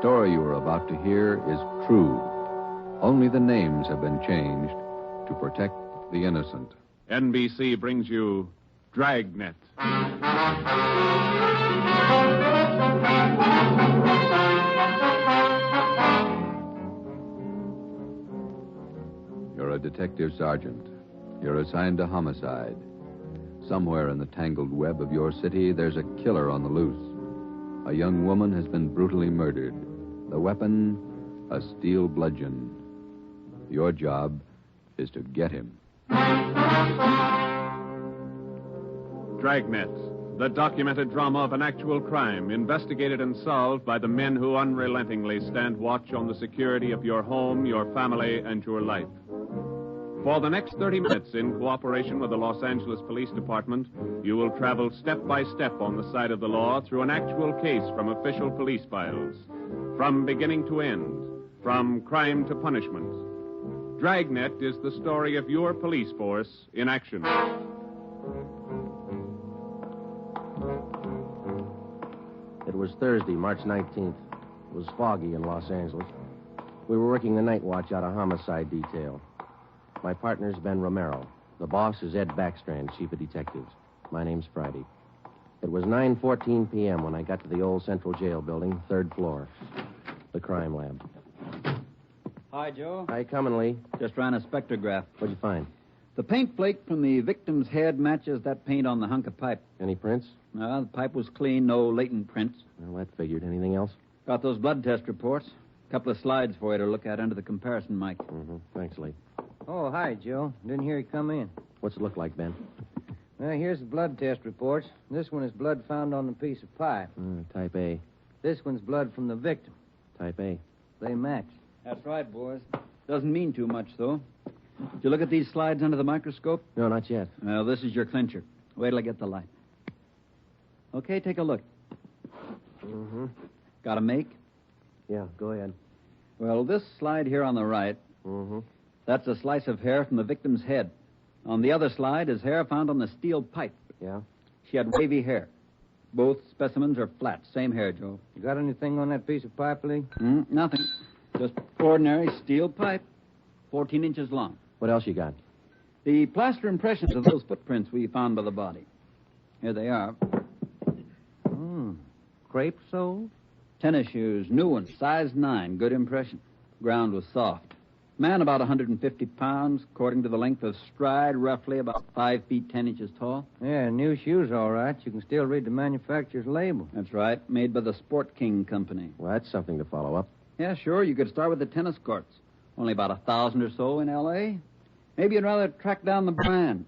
story you are about to hear is true. Only the names have been changed to protect the innocent. NBC brings you Dragnet. You're a detective sergeant. You're assigned to homicide. Somewhere in the tangled web of your city, there's a killer on the loose. A young woman has been brutally murdered. The weapon, a steel bludgeon. Your job is to get him. Dragnet, the documented drama of an actual crime, investigated and solved by the men who unrelentingly stand watch on the security of your home, your family, and your life. For the next 30 minutes, in cooperation with the Los Angeles Police Department, you will travel step by step on the side of the law through an actual case from official police files. From beginning to end, from crime to punishment. Dragnet is the story of your police force in action. It was Thursday, March 19th. It was foggy in Los Angeles. We were working the night watch out of homicide detail. My partner's Ben Romero. The boss is Ed Backstrand, chief of detectives. My name's Friday. It was 9:14 p.m. when I got to the old Central Jail building, third floor. The crime lab. Hi, Joe. Hi, coming, Lee. Just ran a spectrograph. What'd you find? The paint flake from the victim's head matches that paint on the hunk of pipe. Any prints? No, the pipe was clean, no latent prints. Well, that figured. Anything else? Got those blood test reports. A couple of slides for you to look at under the comparison mic. Mm-hmm. Thanks, Lee. Oh, hi, Joe. Didn't hear you come in. What's it look like, Ben? Well, here's the blood test reports. This one is blood found on the piece of pipe. Type A. This one's blood from the victim. Type A. They match. That's right, boys. Doesn't mean too much, though. Did you look at these slides under the microscope? No, not yet. Well, this is your clincher. Wait till I get the light. Okay, take a look. Mm-hmm. Got a make? Yeah, go ahead. Well, this slide here on the right, Mm-hmm. that's a slice of hair from the victim's head. On the other slide is hair found on the steel pipe. Yeah? She had wavy hair. Both specimens are flat. Same hair, Joe. You got anything on that piece of pipe, Lee? Nothing. Just ordinary steel pipe, 14 inches long. What else you got? The plaster impressions of those footprints we found by the body. Here they are. Crepe soles? Tennis shoes, new ones, size 9, good impression. Ground was soft. Man about 150 pounds, according to the length of stride, roughly about 5 feet 10 inches tall. Yeah, new shoes, all right. You can still read the manufacturer's label. That's right, made by the Sport King Company. Well, that's something to follow up. Yeah, sure, you could start with the tennis courts. Only about 1,000 or so in L.A. Maybe you'd rather track down the brand.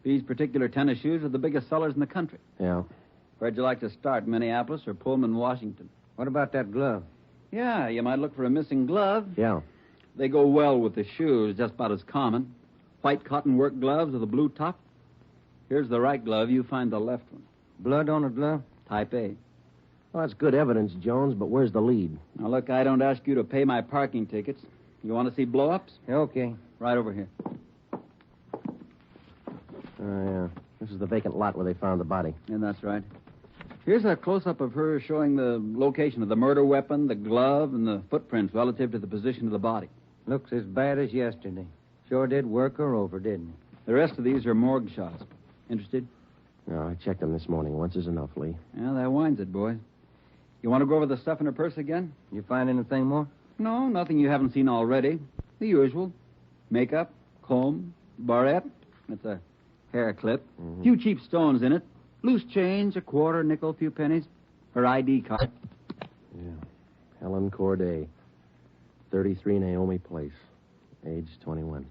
These particular tennis shoes are the biggest sellers in the country. Yeah. Where'd you like to start, Minneapolis or Pullman, Washington? What about that glove? Yeah, you might look for a missing glove. Yeah. They go well with the shoes, just about as common. White cotton work gloves with a blue top. Here's the right glove. You find the left one. Blood on a glove? Type A. Well, that's good evidence, Jones, but where's the lead? Now, look, I don't ask you to pay my parking tickets. You want to see blow-ups? Okay. Right over here. Yeah. This is the vacant lot where they found the body. Yeah, that's right. Here's a close-up of her showing the location of the murder weapon, the glove, and the footprints relative to the position of the body. Looks as bad as yesterday. Sure did work her over, didn't he? The rest of these are morgue shots. Interested? No, I checked them this morning. Once is enough, Lee. Yeah, that winds it, boys. You want to go over the stuff in her purse again? You find anything more? No, nothing you haven't seen already. The usual. Makeup, comb, barrette. That's a hair clip. Mm-hmm. Few cheap stones in it. Loose change, a quarter, nickel, few pennies. Her ID card. Yeah. Helen Corday. 33 Naomi Place. Age 21.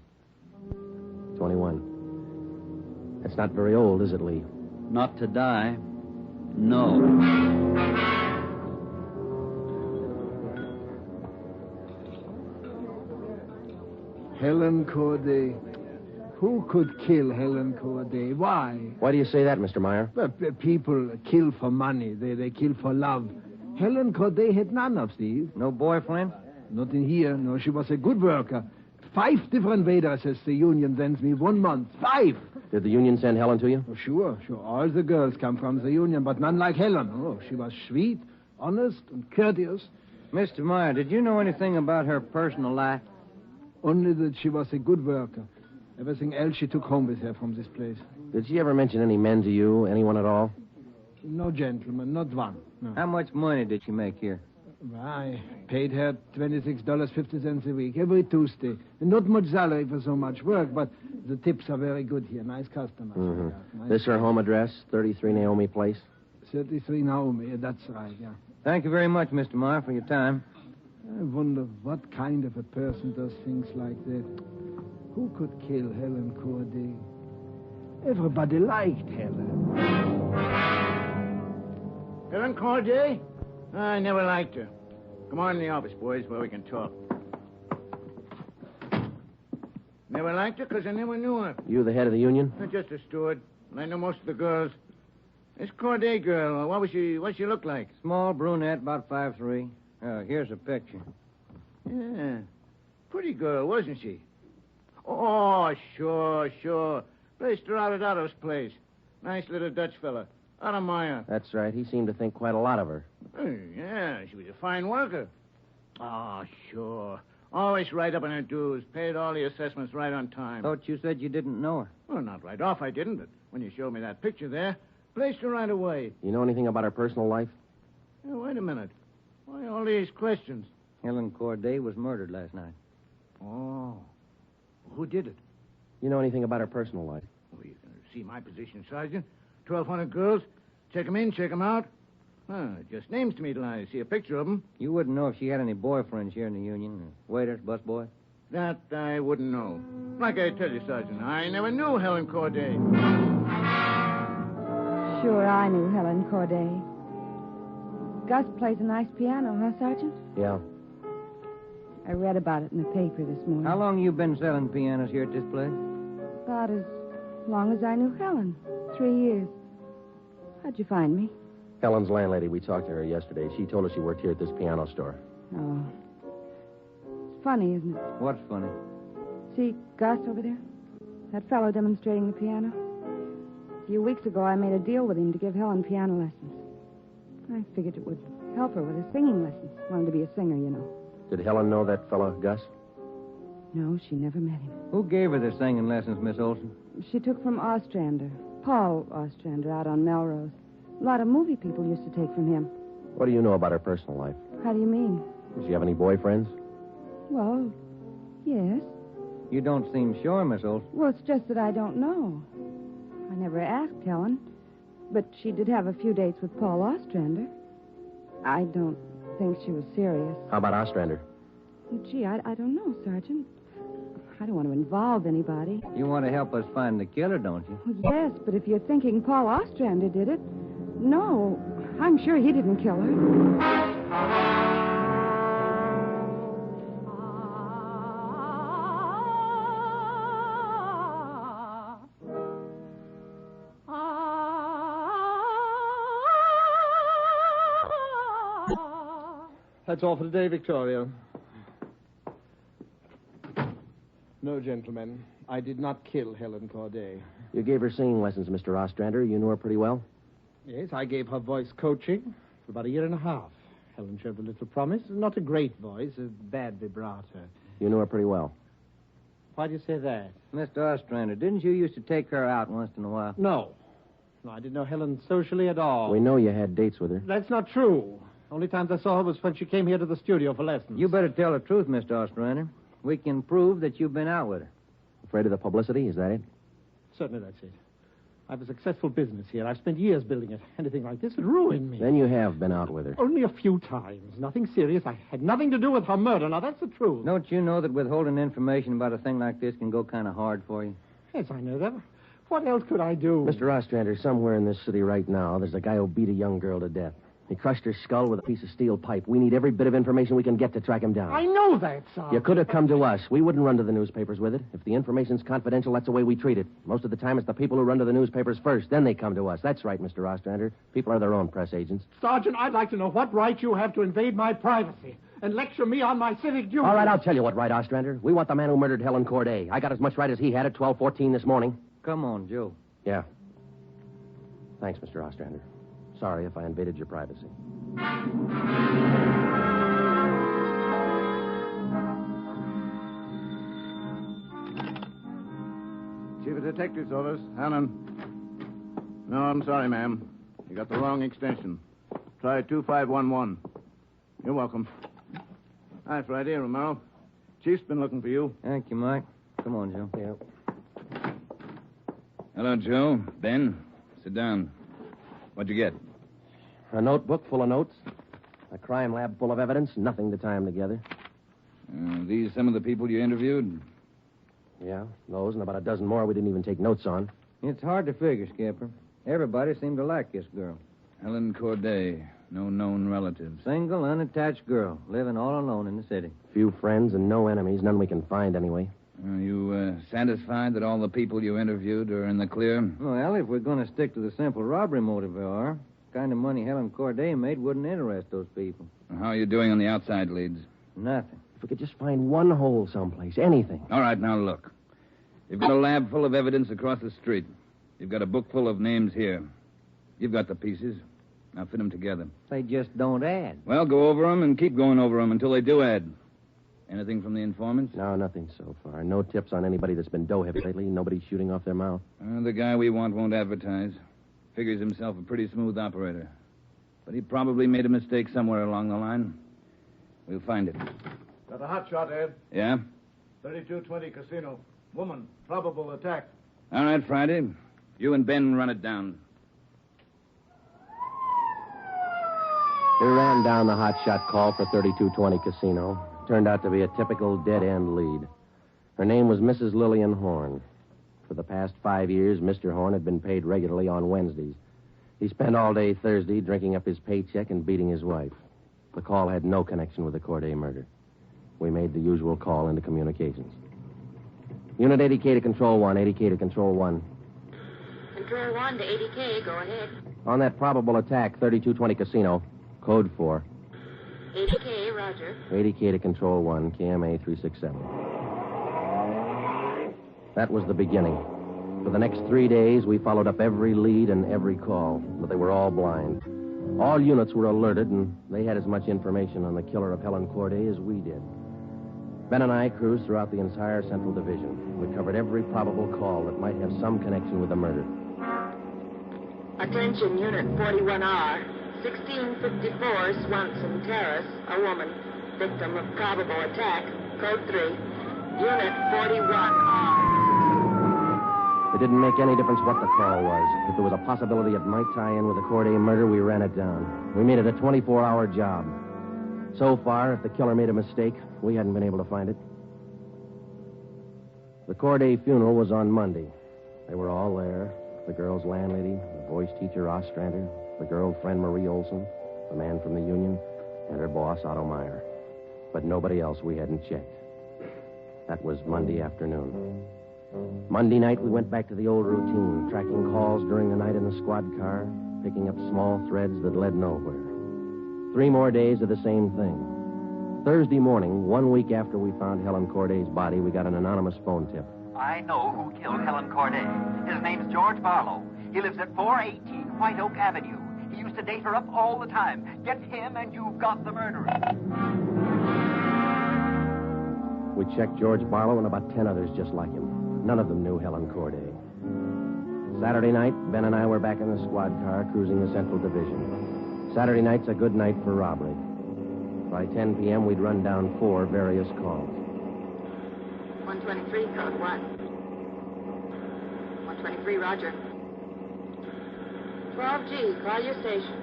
21. That's not very old, is it, Lee? Not to die. No. Helen Corday. Who could kill Helen Corday? Why? Why do you say that, Mr. Meyer? People kill for money. They kill for love. Helen Corday had none of these. No boyfriend? Not in here. No, she was a good worker. 5 different waitresses the union sends me 1 month. 5! Did the union send Helen to you? Oh, sure. All the girls come from the union, but none like Helen. Oh, she was sweet, honest, and courteous. Mr. Meyer, did you know anything about her personal life? Only that she was a good worker. Everything else she took home with her from this place. Did she ever mention any men to you? Anyone at all? No gentleman, not one. No. How much money did she make here? I paid her $26.50 a week, every Tuesday. And not much salary for so much work, but the tips are very good here. Nice customers. Mm-hmm. Nice This her home address, 33 Naomi Place? 33 Naomi, that's right, yeah. Thank you very much, Mr. Meyer, for your time. I wonder what kind of a person does things like that. Who could kill Helen Corday? Everybody liked Helen. Helen Corday? I never liked her. Come on in the office, boys, where we can talk. Never liked her because I never knew her. You the head of the union? Not just a steward. I know most of the girls. This Corday girl, what's she look like? Small brunette, about 5'3". Here's a picture. Yeah. Pretty girl, wasn't she? Oh, sure. Placed her out at Otto's place. Nice little Dutch fella. Otto Meyer. That's right. He seemed to think quite a lot of her. Yeah, she was a fine worker. Oh, sure. Always right up on her dues. Paid all the assessments right on time. Thought you said you didn't know her. Well, not right off, I didn't, but when you showed me that picture there, placed her right away. You know anything about her personal life? Yeah, wait a minute. Why all these questions? Helen Corday was murdered last night. Oh. Who did it? You know anything about her personal life? Well, you can see my position, Sergeant. 1,200 girls. Check them in, check them out. Just names to me till I see a picture of them. You wouldn't know if she had any boyfriends here in the union. Waiters, busboy? That I wouldn't know. Like I tell you, Sergeant, I never knew Helen Corday. Sure, I knew Helen Corday. Gus plays a nice piano, huh, Sergeant? Yeah. I read about it in the paper this morning. How long you been selling pianos here at this place? About as long as I knew Helen. 3 years. How'd you find me? Helen's landlady, we talked to her yesterday. She told us she worked here at this piano store. Oh. It's funny, isn't it? What's funny? See Gus over there? That fellow demonstrating the piano? A few weeks ago, I made a deal with him to give Helen piano lessons. I figured it would help her with her singing lessons. Wanted to be a singer, you know. Did Helen know that fellow, Gus? No, she never met him. Who gave her the singing lessons, Miss Olson? She took from Ostrander. Paul Ostrander out on Melrose. A lot of movie people used to take from him. What do you know about her personal life? How do you mean? Does she have any boyfriends? Well, yes. You don't seem sure, Miss Olson. Well, it's just that I don't know. I never asked Helen. But she did have a few dates with Paul Ostrander. I don't think she was serious. How about Ostrander? Gee, I don't know, Sergeant. I don't want to involve anybody. You want to help us find the killer, don't you? Well, yes, but if you're thinking Paul Ostrander did it, no, I'm sure he didn't kill her. That's all for today, Victoria. No, gentlemen. I did not kill Helen Corday. You gave her singing lessons, Mr. Ostrander. You knew her pretty well? Yes, I gave her voice coaching for about 1.5 years. Helen showed a little promise. Not a great voice, a bad vibrato. You knew her pretty well? Why do you say that? Mr. Ostrander, didn't you used to take her out once in a while? No, I didn't know Helen socially at all. We know you had dates with her. That's not true. Only times I saw her was when she came here to the studio for lessons. You better tell the truth, Mr. Ostrander. We can prove that you've been out with her. Afraid of the publicity? Is that it? Certainly that's it. I have a successful business here. I've spent years building it. Anything like this would ruin me. Then you have been out with her. Only a few times. Nothing serious. I had nothing to do with her murder. Now, that's the truth. Don't you know that withholding information about a thing like this can go kind of hard for you? Yes, I know that. What else could I do? Mr. Ostrander, somewhere in this city right now, there's a guy who beat a young girl to death. He crushed her skull with a piece of steel pipe. We need every bit of information we can get to track him down. I know that, Sergeant. You could have come to us. We wouldn't run to the newspapers with it. If the information's confidential, that's the way we treat it. Most of the time, it's the people who run to the newspapers first. Then they come to us. That's right, Mr. Ostrander. People are their own press agents. Sergeant, I'd like to know what right you have to invade my privacy and lecture me on my civic duties. All right, I'll tell you what right, Ostrander. We want the man who murdered Helen Corday. I got as much right as he had at 12:14 this morning. Come on, Joe. Yeah. Thanks, Mr. Ostrander. Sorry if I invaded your privacy. Chief of Detective's office. Helen. No, I'm sorry, ma'am. You got the wrong extension. Try 2511. You're welcome. Hi, Friday, Romero. Chief's been looking for you. Thank you, Mike. Come on, Joe. Yeah. Hello, Joe. Ben, sit down. What'd you get? A notebook full of notes. A crime lab full of evidence. Nothing to tie them together. These some of the people you interviewed? Yeah, those and about a dozen more we didn't even take notes on. It's hard to figure, Skipper. Everybody seemed to like this girl. Helen Corday. No known relatives. Single, unattached girl, living all alone in the city. Few friends and no enemies. None we can find anyway. Are you satisfied that all the people you interviewed are in the clear? Well, if we're going to stick to the simple robbery motive we are, the kind of money Helen Corday made wouldn't interest those people. How are you doing on the outside leads? Nothing. If we could just find one hole someplace, anything. All right, now look. You've got a lab full of evidence across the street. You've got a book full of names here. You've got the pieces. Now fit them together. They just don't add. Well, go over them and keep going over them until they do add. Anything from the informants? No, nothing so far. No tips on anybody that's been dough-hipped lately. Nobody shooting off their mouth. The guy we want won't advertise. Figures himself a pretty smooth operator. But he probably made a mistake somewhere along the line. We'll find it. Got a hot shot, Ed. Yeah? 3220 Casino. Woman. Probable attack. All right, Friday. You and Ben run it down. We ran down the hot shot call for 3220 Casino. Turned out to be a typical dead-end lead. Her name was Mrs. Lillian Horn. For the past 5 years, Mr. Horn had been paid regularly on Wednesdays. He spent all day Thursday drinking up his paycheck and beating his wife. The call had no connection with the Corday murder. We made the usual call into communications. Unit 80K to Control 1, 80K to Control 1. Control 1 to 80K, go ahead. On that probable attack, 3220 Casino, code 4. 80K, roger. 80K to Control 1, KMA 367. That was the beginning. For the next 3 days, we followed up every lead and every call, but they were all blind. All units were alerted, and they had as much information on the killer of Helen Corday as we did. Ben and I cruised throughout the entire Central Division. We covered every probable call that might have some connection with the murder. Attention, Unit 41R. 1654 Swanson Terrace, a woman, victim of probable attack, code 3. Unit 41R. It didn't make any difference what the call was. If there was a possibility it might tie in with the Corday murder, we ran it down. We made it a 24-hour job. So far, if the killer made a mistake, we hadn't been able to find it. The Corday funeral was on Monday. They were all there. The girl's landlady, the voice teacher Ostrander, the girlfriend Marie Olson, the man from the union, and her boss Otto Meyer. But nobody else we hadn't checked. That was Monday afternoon. Monday night, we went back to the old routine, tracking calls during the night in the squad car, picking up small threads that led nowhere. 3 more days of the same thing. Thursday morning, 1 week after we found Helen Corday's body, we got an anonymous phone tip. I know who killed Helen Corday. His name's George Barlow. He lives at 418 White Oak Avenue. He used to date her up all the time. Get him and you've got the murderer. We checked George Barlow and about 10 others just like him. None of them knew Helen Corday. Saturday night, Ben and I were back in the squad car cruising the Central Division. Saturday night's a good night for robbery. By 10 p.m., we'd run down 4 various calls. 123, code 1. 123, roger. 12G, call your station.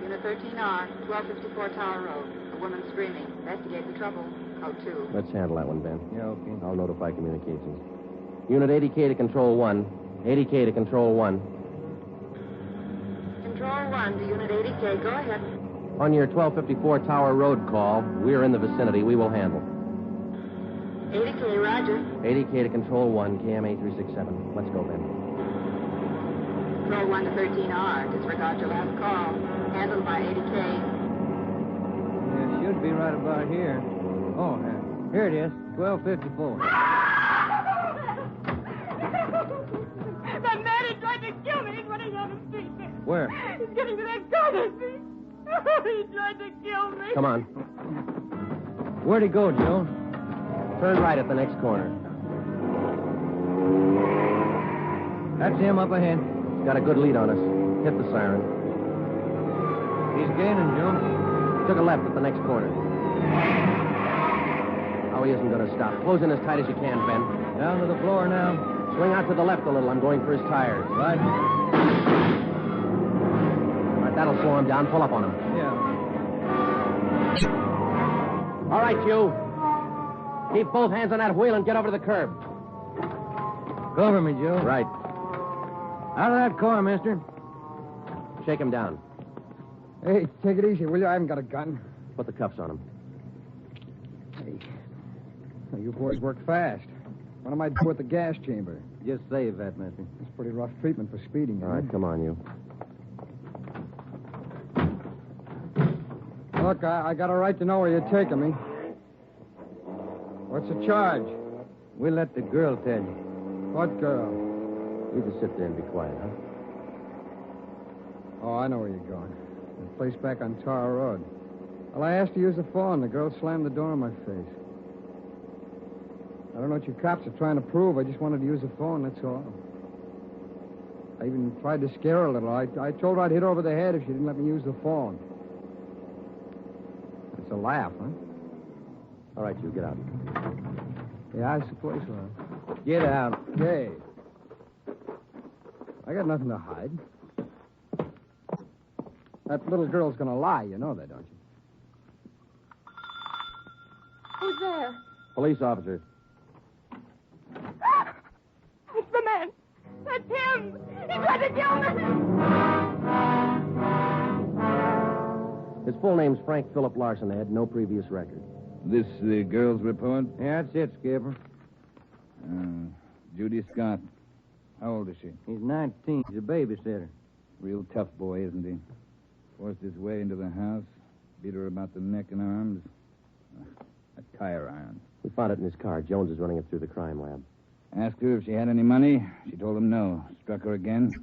Unit 13R, 1254 Tower Road. A woman screaming. Investigate the trouble. Code 2. Let's handle that one, Ben. Yeah, okay. I'll notify communications. Unit 80K to Control 1. 80K to Control 1. Control 1 to Unit 80K. Go ahead. On your 1254 Tower Road call, we're in the vicinity. We will handle. 80K, roger. 80K to Control 1, KMA 367. Let's go, Ben. Control 1 to 13R. Disregard your last call. Handled by 80K. Yeah, it should be right about here. Oh, here it is. 1254. That man who tried to kill me is running down the street. Where? He's getting to that corner, see? He tried to kill me. Come on. Where'd he go, Joe? Turn right at the next corner. That's him up ahead. Got a good lead on us. Hit the siren. He's gaining, Joe. Took a left at the next corner. Oh, he isn't going to stop. Close in as tight as you can, Ben. Down to the floor now. Swing out to the left a little. I'm going for his tires. Right. All right, that'll slow him down. Pull up on him. Yeah. All right, you. Keep both hands on that wheel and get over to the curb. Cover me, Joe. Right. Out of that car, mister. Shake him down. Hey, take it easy, will you? I haven't got a gun. Put the cuffs on him. Hey. Now, you boys work fast. What am I doing with the gas chamber? Just save that, mister. It's pretty rough treatment for speeding. All right, come on, you. Look, I got a right to know where you're taking me. What's the charge? We'll let the girl tell you. What girl? You just sit there and be quiet, huh? Oh, I know where you're going. The place back on Tar Road. Well, I asked to use the phone. The girl slammed the door in my face. I don't know what you cops are trying to prove. I just wanted to use the phone, that's all. I even tried to scare her a little. I told her I'd hit her over the head if she didn't let me use the phone. It's a laugh, huh? All right, you, get out. Yeah, I suppose so. Get out. Hey. I got nothing to hide. That little girl's gonna lie. You know that, don't you? Who's there? Police officer. It's the man. That's him. He tried to kill me. His full name's Frank Philip Larson. They had no previous record. This the girl's report? Yeah, that's it, Skipper. Judy Scott. How old is she? He's 19. He's a babysitter. Real tough boy, isn't he? Forced his way into the house, beat her about the neck and arms. A tire iron. We found it in his car. Jones is running it through the crime lab. Asked her if she had any money. She told him no. Struck her again.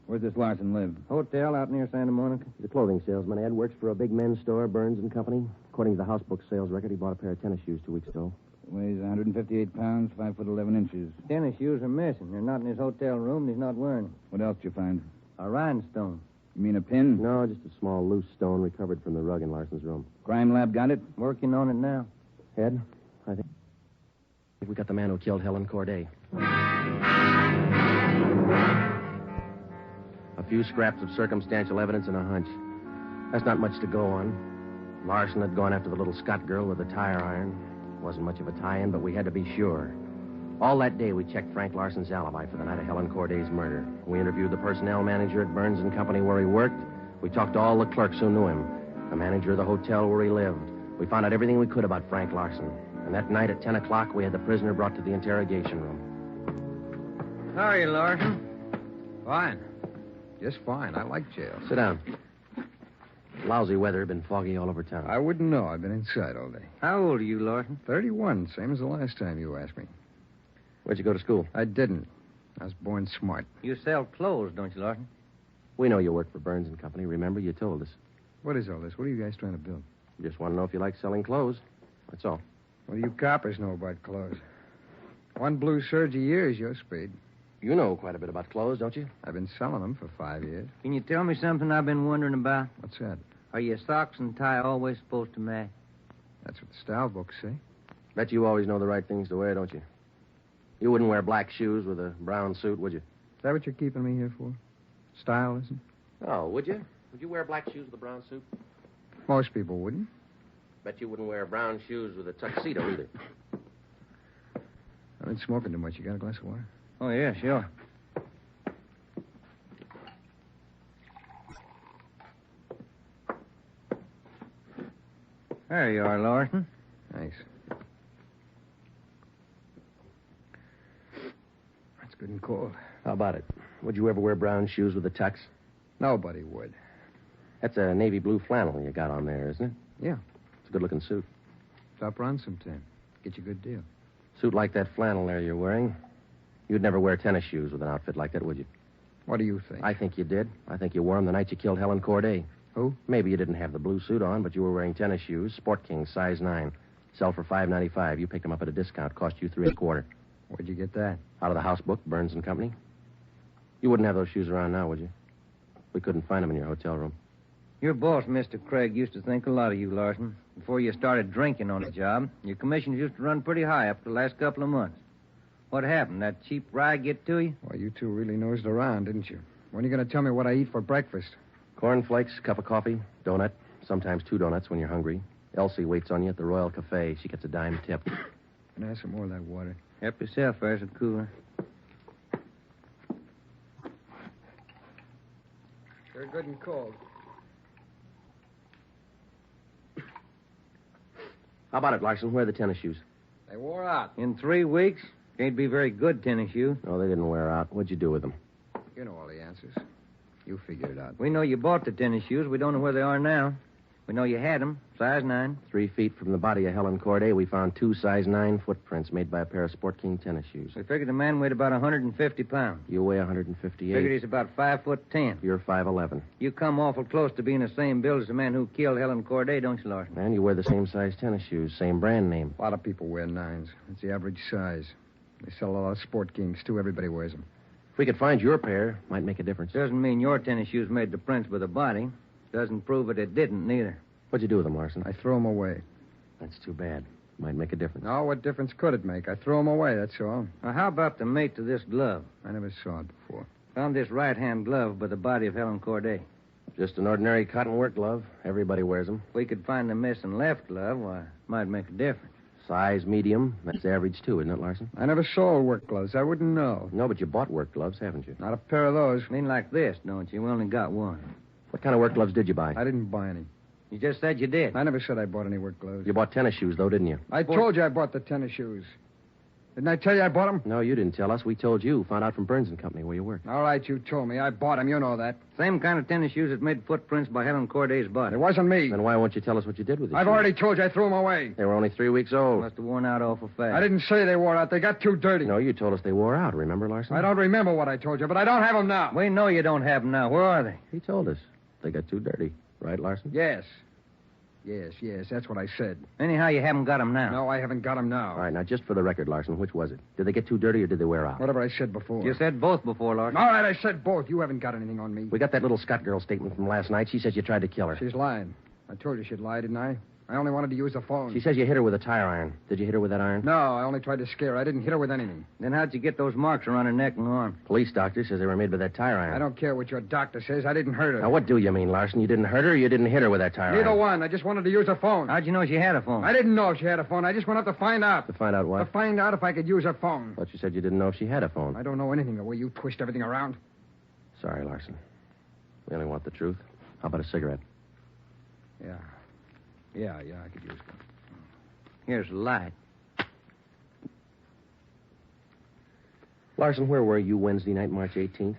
Where's this Larson live? Hotel out near Santa Monica. He's a clothing salesman, Ed. Works for a big men's store, Burns and Company. According to the house book sales record, he bought a pair of tennis shoes 2 weeks ago. Weighs 158 pounds, 5 foot 11 inches. Tennis shoes are missing. They're not in his hotel room, and he's not wearing them. What else did you find? A rhinestone. You mean a pin? No, just a small loose stone recovered from the rug in Larson's room. Crime lab got it? Working on it now. Ed, I think we got the man who killed Helen Corday. A few scraps of circumstantial evidence and a hunch. That's not much to go on. Larson had gone after the little Scott girl with the tire iron. Wasn't much of a tie-in, but we had to be sure. All that day, we checked Frank Larson's alibi for the night of Helen Corday's murder. We interviewed the personnel manager at Burns and Company where he worked. We talked to all the clerks who knew him. The manager of the hotel where he lived. We found out everything we could about Frank Larson. And that night at 10 o'clock, we had the prisoner brought to the interrogation room. How are you, Larson? Fine. Just fine. I like jail. Sit down. Lousy weather, been foggy all over town. I wouldn't know. I've been inside all day. How old are you, Larson? 31, same as the last time you asked me. Where'd you go to school? I didn't. I was born smart. You sell clothes, don't you, Larson? We know you work for Burns and Company. Remember, you told us. What is all this? What are you guys trying to build? Just want to know if you like selling clothes. That's all. What do you coppers know about clothes? One blue serge a year is your speed. You know quite a bit about clothes, don't you? I've been selling them for 5 years. Can you tell me something I've been wondering about? What's that? Are your socks and tie always supposed to match? That's what the style books say. Bet you always know the right things to wear, don't you? You wouldn't wear black shoes with a brown suit, would you? Is that what you're keeping me here for? Stylism? Oh, would you? Would you wear black shoes with a brown suit? Most people wouldn't. Bet you wouldn't wear brown shoes with a tuxedo either. I've been smoking too much. You got a glass of water? Oh, yeah, sure. There you are, Larson. Thanks. That's good and cold. How about it? Would you ever wear brown shoes with a tux? Nobody would. That's a navy blue flannel you got on there, isn't it? Yeah. It's a good-looking suit. Stop around sometime. Get you a good deal. Suit like that flannel there you're wearing. You'd never wear tennis shoes with an outfit like that, would you? What do you think? I think you did. I think you wore them the night you killed Helen Corday. Who? Maybe you didn't have the blue suit on, but you were wearing tennis shoes, Sport King, size 9. Sell for $5.95. You picked them up at a discount. Cost you $3.25. Where'd you get that? Out of the house book, Burns and Company. You wouldn't have those shoes around now, would you? We couldn't find them in your hotel room. Your boss, Mr. Craig, used to think a lot of you, Larson. Before you started drinking on the job, your commissions used to run pretty high up the last couple of months. What happened? That cheap rye get to you? Well, you two really nosed around, didn't you? When are you going to tell me what I eat for breakfast? Cornflakes, cup of coffee, donut, sometimes 2 donuts when you're hungry. Elsie waits on you at the Royal Cafe. She gets a dime tip. Can I have some more of that water? Help yourself, there's a cooler. They're good and cold. How about it, Larson? Where are the tennis shoes? They wore out. In 3 weeks? Can't be very good tennis shoes. No, they didn't wear out. What'd you do with them? You know all the answers. You figure it out. We know you bought the tennis shoes. We don't know where they are now. We know you had them, size 9. 3 feet from the body of Helen Corday, we found 2 size 9 footprints made by a pair of Sport King tennis shoes. We figured the man weighed about 150 pounds. You weigh 158. Figured he's about 5'10". You're 5'11". You come awful close to being the same build as the man who killed Helen Corday, don't you, Larson? And you wear the same size tennis shoes, same brand name. A lot of people wear 9s. It's the average size. They sell a lot of Sport Kings, too. Everybody wears them. If we could find your pair, might make a difference. Doesn't mean your tennis shoes made the prints by the body. Doesn't prove it didn't, neither. What'd you do with them, Larson? I threw them away. That's too bad. Might make a difference. No, what difference could it make? I threw them away, that's all. Now, how about the mate to this glove? I never saw it before. Found this right-hand glove by the body of Helen Corday. Just an ordinary cotton work glove. Everybody wears them. If we could find the missing left glove, why, might make a difference. Size medium. That's average, too, isn't it, Larson? I never sold work gloves. I wouldn't know. No, but you bought work gloves, haven't you? Not a pair of those. Mean like this, don't you? We only got one. What kind of work gloves did you buy? I didn't buy any. You just said you did. I never said I bought any work gloves. You bought tennis shoes, though, didn't you? I told you I bought the tennis shoes. Didn't I tell you I bought them? No, you didn't tell us. We told you. Found out from Burns & Company where you worked. All right, you told me. I bought them. You know that. Same kind of tennis shoes that made footprints by Helen Corday's body. It wasn't me. Then why won't you tell us what you did with them? I've already told you I threw them away. They were only 3 weeks old. Must have worn out awful fast. I didn't say they wore out. They got too dirty. No, you told us they wore out. Remember, Larson? I don't remember what I told you, but I don't have them now. We know you don't have them now. Where are they? He told us. They got too dirty. Right, Larson? Yes. Yes, that's what I said. Anyhow, you haven't got them now. No, I haven't got them now. All right, now, just for the record, Larson, which was it? Did they get too dirty or did they wear out? Whatever I said before. You said both before, Larson. All right, I said both. You haven't got anything on me. We got that little Scott girl statement from last night. She says you tried to kill her. She's lying. I told you she'd lie, didn't I? I only wanted to use the phone. She says you hit her with a tire iron. Did you hit her with that iron? No, I only tried to scare her. I didn't hit her with anything. Then how'd you get those marks around her neck and arm? Police doctor says they were made with that tire iron. I don't care what your doctor says. I didn't hurt her. Now, what do you mean, Larson? You didn't hurt her or you didn't hit her with that tire iron? Neither one. I just wanted to use her phone. How'd you know she had a phone? I didn't know if she had a phone. I just went up to find out. To find out what? To find out if I could use her phone. But you said you didn't know if she had a phone. I don't know anything the way you twist everything around. Sorry, Larson. We only want the truth. How about a cigarette? Yeah, I could use one. Here's the light. Larson, where were you Wednesday night, March 18th?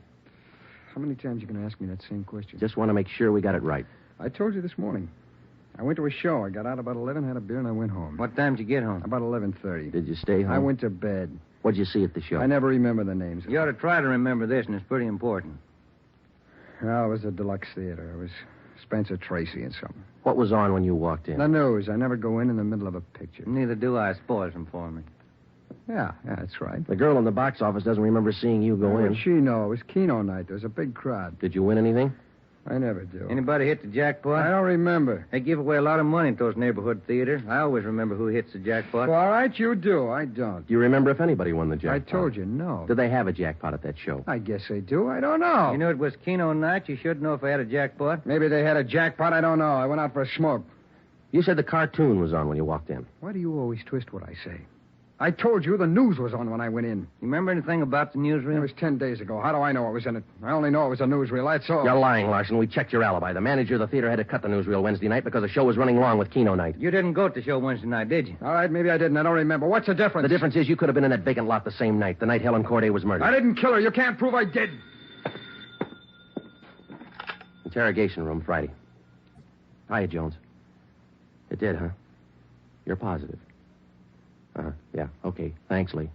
How many times you going to ask me that same question? Just want to make sure we got it right. I told you this morning. I went to a show. I got out about 11, had a beer, and I went home. What time did you get home? About 11:30. Did you stay home? I went to bed. What'd you see at the show? I never remember the names. You ought to try to remember this, and it's pretty important. Well, it was a deluxe theater. It was Spencer Tracy and something. What was on when you walked in? The news. I never go in the middle of a picture. Neither do I. Spoils them for me. Yeah, that's right. The girl in the box office doesn't remember seeing you go in. What she know? It was Keno night. There was a big crowd. Did you win anything? I never do. Anybody hit the jackpot? I don't remember. They give away a lot of money at those neighborhood theaters. I always remember who hits the jackpot. Well, all right, you do. I don't. Do you remember if anybody won the jackpot? I told you, no. Did they have a jackpot at that show? I guess they do. I don't know. You knew it was Keno night. You should know if they had a jackpot. Maybe they had a jackpot. I don't know. I went out for a smoke. You said the cartoon was on when you walked in. Why do you always twist what I say? I told you the news was on when I went in. You remember anything about the newsreel? It was 10 days ago. How do I know what was in it? I only know it was a newsreel. That's all. You're lying, Larson. We checked your alibi. The manager of the theater had to cut the newsreel Wednesday night because the show was running long with Keno night. You didn't go to the show Wednesday night, did you? All right, maybe I didn't. I don't remember. What's the difference? The difference is you could have been in that vacant lot the same night, the night Helen Corday was murdered. I didn't kill her. You can't prove I did. Interrogation room, Friday. Hiya, Jones. It did, huh? You're positive. Yeah, okay. Thanks, Lee.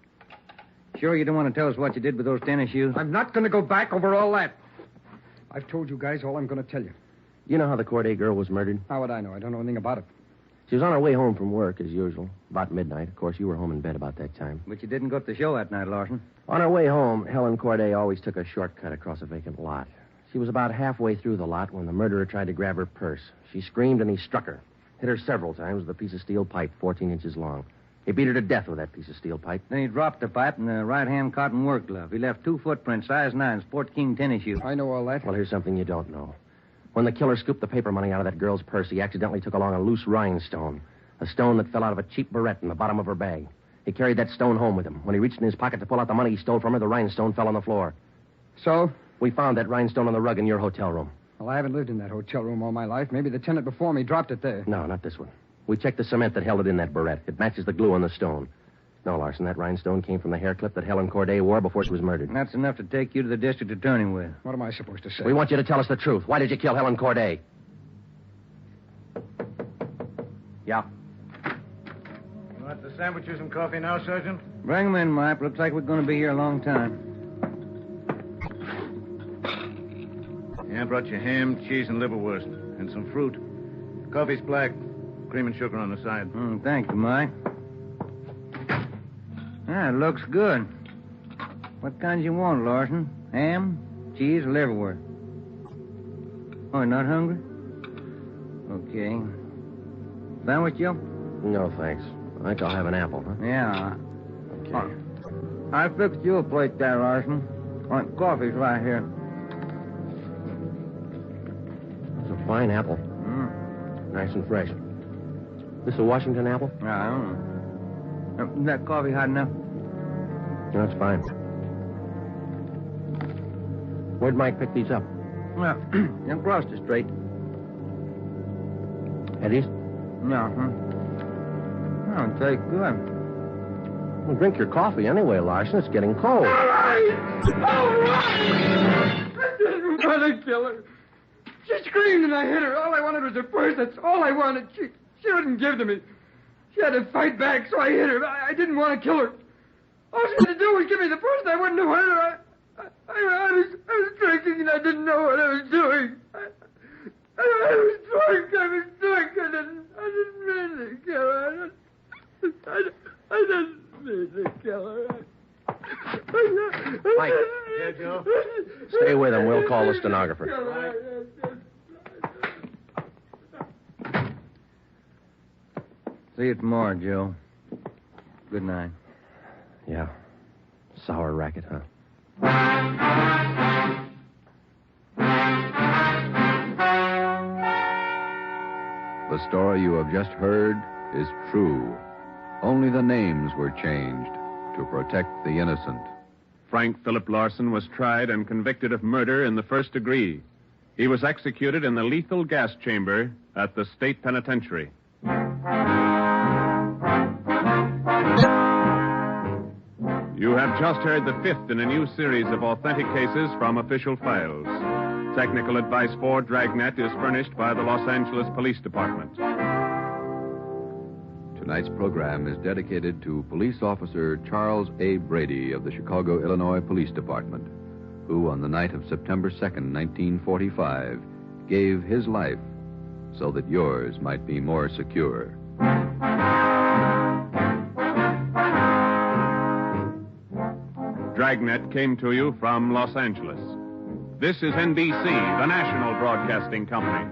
Sure you don't want to tell us what you did with those tennis shoes? I'm not going to go back over all that. I've told you guys all I'm going to tell you. You know how the Corday girl was murdered? How would I know? I don't know anything about it. She was on her way home from work, as usual, about midnight. Of course, you were home in bed about that time. But you didn't go to the show that night, Larson. On her way home, Helen Corday always took a shortcut across a vacant lot. She was about halfway through the lot when the murderer tried to grab her purse. She screamed and he struck her. Hit her several times with a piece of steel pipe 14 inches long. He beat her to death with that piece of steel pipe. Then he dropped the pipe in the right-hand cotton work glove. He left 2 footprints, size 9, Sport King tennis shoes. I know all that. Well, here's something you don't know. When the killer scooped the paper money out of that girl's purse, he accidentally took along a loose rhinestone. A stone that fell out of a cheap barrette in the bottom of her bag. He carried that stone home with him. When he reached in his pocket to pull out the money he stole from her, the rhinestone fell on the floor. So? We found that rhinestone on the rug in your hotel room. Well, I haven't lived in that hotel room all my life. Maybe the tenant before me dropped it there. No, not this one. We checked the cement that held it in that barrette. It matches the glue on the stone. No, Larson, that rhinestone came from the hair clip that Helen Corday wore before she was murdered. And that's enough to take you to the district attorney with. What am I supposed to say? We want you to tell us the truth. Why did you kill Helen Corday? Yeah. You want the sandwiches and coffee now, Sergeant? Bring them in, Mike. Looks like we're going to be here a long time. Yeah, I brought you ham, cheese, and liverwurst. And some fruit. Coffee's black. Cream and sugar on the side. Thank you, Mike. Ah, it looks good. What kinds you want, Larson? Ham, cheese, or liverwurst? Oh, you're not hungry? Okay. Sandwich, Joe? No, thanks. I think I'll have an apple, huh? Yeah. Okay. I fixed you a plate there, Larson. Coffee's right here. It's a fine apple. Nice and fresh. This a Washington apple? I don't know. Is that coffee hot enough? No, it's fine. Where'd Mike pick these up? Well, across the street. Eddie's? Yeah, Oh, take good. Well, drink your coffee anyway, Larson. It's getting cold. All right! I didn't want to kill her. She screamed and I hit her. All I wanted was her purse. That's all I wanted. She wouldn't give to me. She had to fight back, so I hit her. I didn't want to kill her. All she had to do was give me the purse and I wouldn't have hurt her. I was drinking and I didn't know what I was doing. I was drunk. I didn't mean to kill her. I didn't mean to kill her. Mike. Yeah, Joe? Stay with him. We'll call the stenographer. See you tomorrow, Joe. Good night. Yeah. Sour racket, huh? The story you have just heard is true. Only the names were changed to protect the innocent. Frank Philip Larson was tried and convicted of murder in the first degree. He was executed in the lethal gas chamber at the state penitentiary. You have just heard the fifth in a new series of authentic cases from official files. Technical advice for Dragnet is furnished by the Los Angeles Police Department. Tonight's program is dedicated to Police Officer Charles A. Brady of the Chicago, Illinois Police Department, who on the night of September 2nd, 1945, gave his life so that yours might be more secure. Dragnet came to you from Los Angeles. This is NBC, the national broadcasting company.